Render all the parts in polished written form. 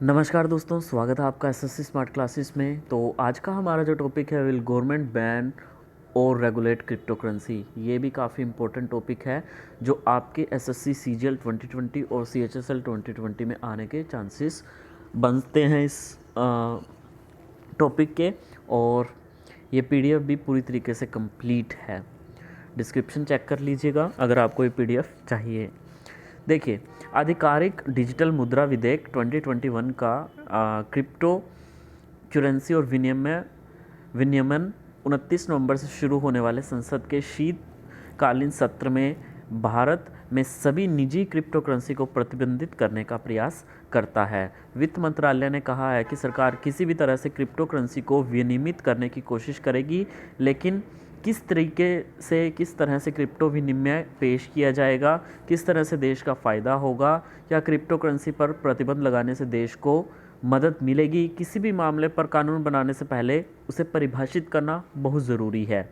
नमस्कार दोस्तों, स्वागत है आपका एसएससी स्मार्ट क्लासेस में। तो आज का हमारा जो टॉपिक है, विल गवर्नमेंट बैन और रेगुलेट क्रिप्टो करेंसी। ये भी काफ़ी इंपॉर्टेंट टॉपिक है जो आपके एसएससी सीजीएल 2020 और सीएचएसएल 2020 में आने के चांसेस बनते हैं इस टॉपिक के। और ये पीडीएफ भी पूरी तरीके से कंप्लीट है। डिस्क्रिप्शन चेक कर लीजिएगा अगर आपको ये पीडीएफ चाहिए। देखिए, आधिकारिक डिजिटल मुद्रा विधेयक 2021 का क्रिप्टो करेंसी और विनियमन 29 नवंबर से शुरू होने वाले संसद के शीतकालीन सत्र में भारत में सभी निजी क्रिप्टो करेंसी को प्रतिबंधित करने का प्रयास करता है। वित्त मंत्रालय ने कहा है कि सरकार किसी भी तरह से क्रिप्टो करेंसी को विनियमित करने की कोशिश करेगी, लेकिन किस तरह से क्रिप्टो विनिमय पेश किया जाएगा, किस तरह से देश का फ़ायदा होगा, या क्रिप्टो करेंसी पर प्रतिबंध लगाने से देश को मदद मिलेगी, किसी भी मामले पर कानून बनाने से पहले उसे परिभाषित करना बहुत ज़रूरी है।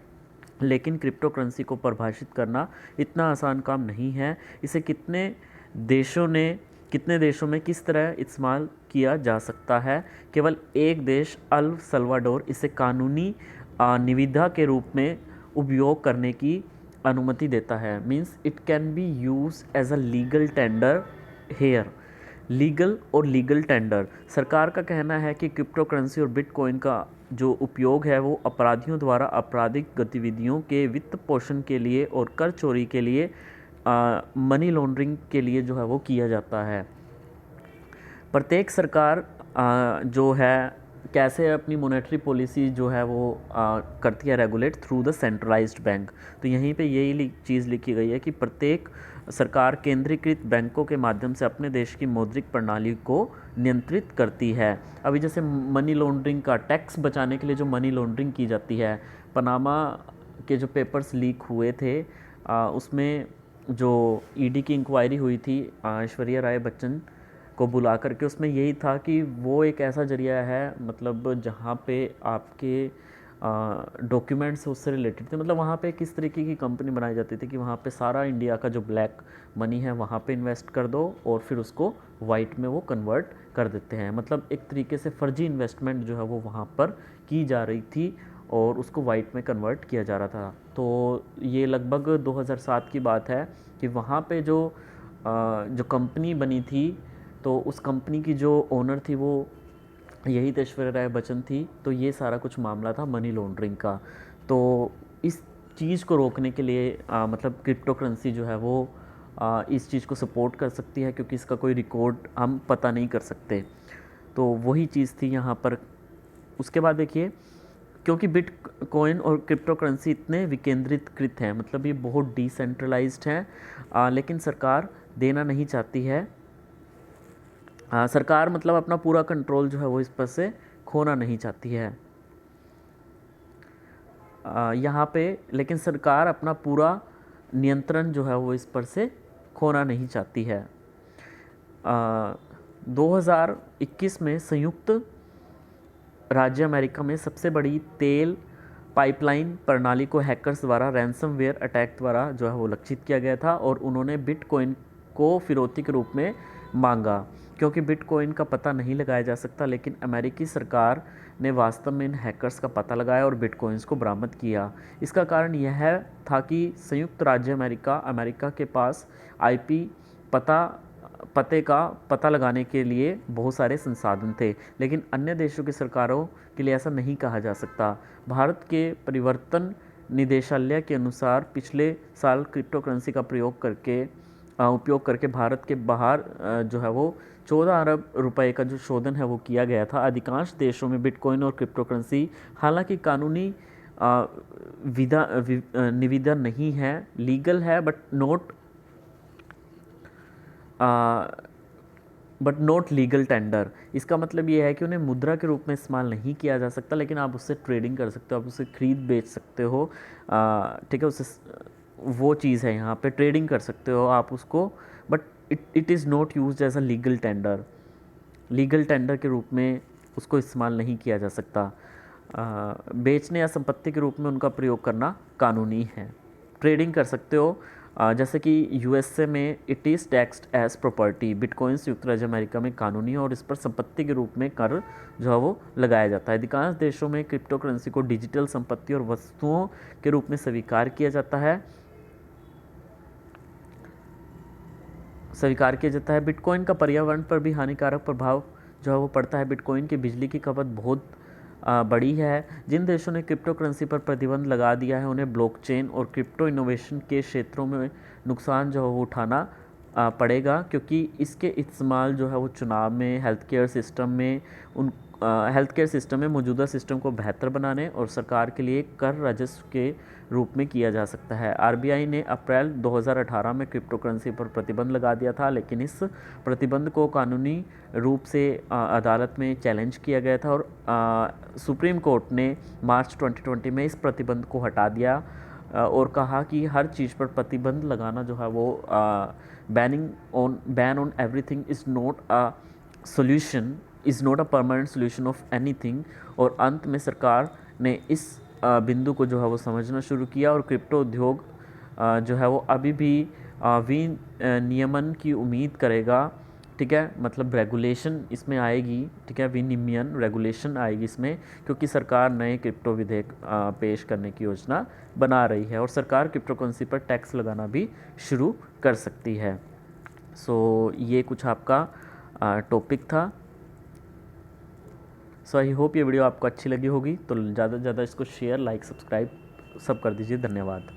लेकिन क्रिप्टो करेंसी को परिभाषित करना इतना आसान काम नहीं है। इसे कितने देशों में किस तरह इस्तेमाल किया जा सकता है। केवल एक देश अल सल्वाडोर इसे कानूनी निविदा के रूप में उपयोग करने की अनुमति देता है। Means it can be use as a legal tender here. Legal tender. सरकार का कहना है कि क्रिप्टो करेंसी और बिटकॉइन का जो उपयोग है वो अपराधियों द्वारा आपराधिक गतिविधियों के वित्त पोषण के लिए और कर चोरी के लिए, मनी लॉन्ड्रिंग के लिए जो है वो किया जाता है। प्रत्येक सरकार जो है कैसे अपनी मॉनेटरी पॉलिसी जो है वो करती है regulate through the centralised bank. तो यहीं पे यही चीज़ लिखी गई है कि प्रत्येक सरकार केंद्रीकृत बैंकों के माध्यम से अपने देश की मौद्रिक प्रणाली को नियंत्रित करती है। अभी जैसे मनी लॉन्ड्रिंग का टैक्स बचाने के लिए जो मनी लॉन्ड्रिंग की जाती है, पनामा के जो पेपर्स लीक हुए थे उसमें जो ईडी की इंक्वायरी हुई थी ऐश्वर्या राय बच्चन को बुला करके, उसमें यही था कि वो एक ऐसा जरिया है, मतलब जहाँ पे आपके डॉक्यूमेंट्स उससे रिलेटेड थे। मतलब वहाँ पे किस तरीके की कंपनी बनाई जाती थी कि वहाँ पे सारा इंडिया का जो ब्लैक मनी है वहाँ पे इन्वेस्ट कर दो और फिर उसको वाइट में वो कन्वर्ट कर देते हैं। मतलब एक तरीके से फर्जी इन्वेस्टमेंट जो है वो वहाँ पर की जा रही थी और उसको वाइट में कन्वर्ट किया जा रहा था। तो ये लगभग 2007 की बात है कि वहाँ पे जो कंपनी बनी थी, तो उस कंपनी की जो ओनर थी वो यही ऐश्वर्या राय बच्चन थी। तो ये सारा कुछ मामला था मनी लॉन्ड्रिंग का। तो इस चीज़ को रोकने के लिए मतलब क्रिप्टो करेंसी जो है वो इस चीज़ को सपोर्ट कर सकती है, क्योंकि इसका कोई रिकॉर्ड हम पता नहीं कर सकते। तो वही चीज़ थी यहाँ पर। उसके बाद देखिए, क्योंकि बिटकॉइन और क्रिप्टो करेंसी इतने विकेंद्रीकृत हैं, मतलब ये बहुत डिसेंट्रलाइज्ड हैं, लेकिन सरकार देना नहीं चाहती है। सरकार मतलब अपना पूरा कंट्रोल जो है वो इस पर से खोना नहीं चाहती है यहाँ पे। लेकिन सरकार अपना पूरा नियंत्रण जो है वो इस पर से खोना नहीं चाहती है। 2021 में संयुक्त राज्य अमेरिका में सबसे बड़ी तेल पाइपलाइन प्रणाली को हैकर्स द्वारा रैंसमवेयर अटैक द्वारा जो है वो लक्षित किया गया था, और उन्होंने बिटकॉइन को फिरौती के रूप में मांगा। क्योंकि बिटकॉइन का पता नहीं लगाया जा सकता, लेकिन अमेरिकी सरकार ने वास्तव में इन हैकर्स का पता लगाया और बिटकॉइंस को बरामद किया। इसका कारण यह था कि संयुक्त राज्य अमेरिका के पास आईपी पते का पता लगाने के लिए बहुत सारे संसाधन थे, लेकिन अन्य देशों की सरकारों के लिए ऐसा नहीं कहा जा सकता। भारत के परिवर्तन निदेशालय के अनुसार पिछले साल क्रिप्टो करेंसी का उपयोग करके भारत के बाहर जो है वो 14 अरब रुपए का जो शोधन है वो किया गया था। अधिकांश देशों में बिटकॉइन और क्रिप्टो करेंसी हालांकि कानूनी निविदा नहीं है, लीगल है, बट नॉट लीगल टेंडर। इसका मतलब ये है कि उन्हें मुद्रा के रूप में इस्तेमाल नहीं किया जा सकता, लेकिन आप उससे ट्रेडिंग कर सकते हो, आप उससे खरीद बेच सकते हो। ठीक है, उससे वो चीज़ है, यहाँ पे ट्रेडिंग कर सकते हो आप उसको, but it is not use as a legal tender के रूप में उसको इस्तेमाल नहीं किया जा सकता। बेचने या संपत्ति के रूप में उनका प्रयोग करना कानूनी है। ट्रेडिंग कर सकते हो जैसे कि यूएसए में it is taxed as property, bitcoin संयुक्त राज्य अमेरिका में कानूनी है और इस पर संपत्ति के रूप में कर जो है वो लगाया जाता है। अधिकांश देशों में क्रिप्टो करेंसी को डिजिटल संपत्ति और वस्तुओं के रूप में स्वीकार किया जाता है। बिटकॉइन का पर्यावरण पर भी हानिकारक प्रभाव जो है वो पड़ता है। बिटकॉइन की बिजली की खपत बहुत बड़ी है। जिन देशों ने क्रिप्टो करेंसी पर प्रतिबंध लगा दिया है उन्हें ब्लॉकचेन और क्रिप्टो इनोवेशन के क्षेत्रों में नुकसान जो है वो उठाना पड़ेगा, क्योंकि इसके इस्तेमाल जो है वो चुनाव में, हेल्थ केयर सिस्टम में मौजूदा सिस्टम को बेहतर बनाने और सरकार के लिए कर राजस्व के रूप में किया जा सकता है। आरबीआई ने अप्रैल 2018 में क्रिप्टो करेंसी पर प्रतिबंध लगा दिया था, लेकिन इस प्रतिबंध को कानूनी रूप से अदालत में चैलेंज किया गया था और सुप्रीम कोर्ट ने मार्च 2020 में इस प्रतिबंध को हटा दिया और कहा कि हर चीज़ पर प्रतिबंध लगाना जो है वो ban on everything is not a permanent solution of anything. और अंत में सरकार ने इस बिंदु को जो है वो समझना शुरू किया और क्रिप्टो उद्योग जो है वो अभी भी विनियमन की उम्मीद करेगा। ठीक है, मतलब रेगुलेशन इसमें आएगी। ठीक है, विनियमन रेगुलेशन आएगी इसमें, क्योंकि सरकार नए क्रिप्टो विधेयक पेश करने की योजना बना रही है और सरकार क्रिप्टो करेंसी पर टैक्स लगाना भी शुरू कर सकती है। सो ये कुछ आपका टॉपिक था। सो आई होप ये वीडियो आपको अच्छी लगी होगी, तो ज़्यादा से ज़्यादा इसको शेयर, लाइक, सब्सक्राइब सब कर दीजिए। धन्यवाद।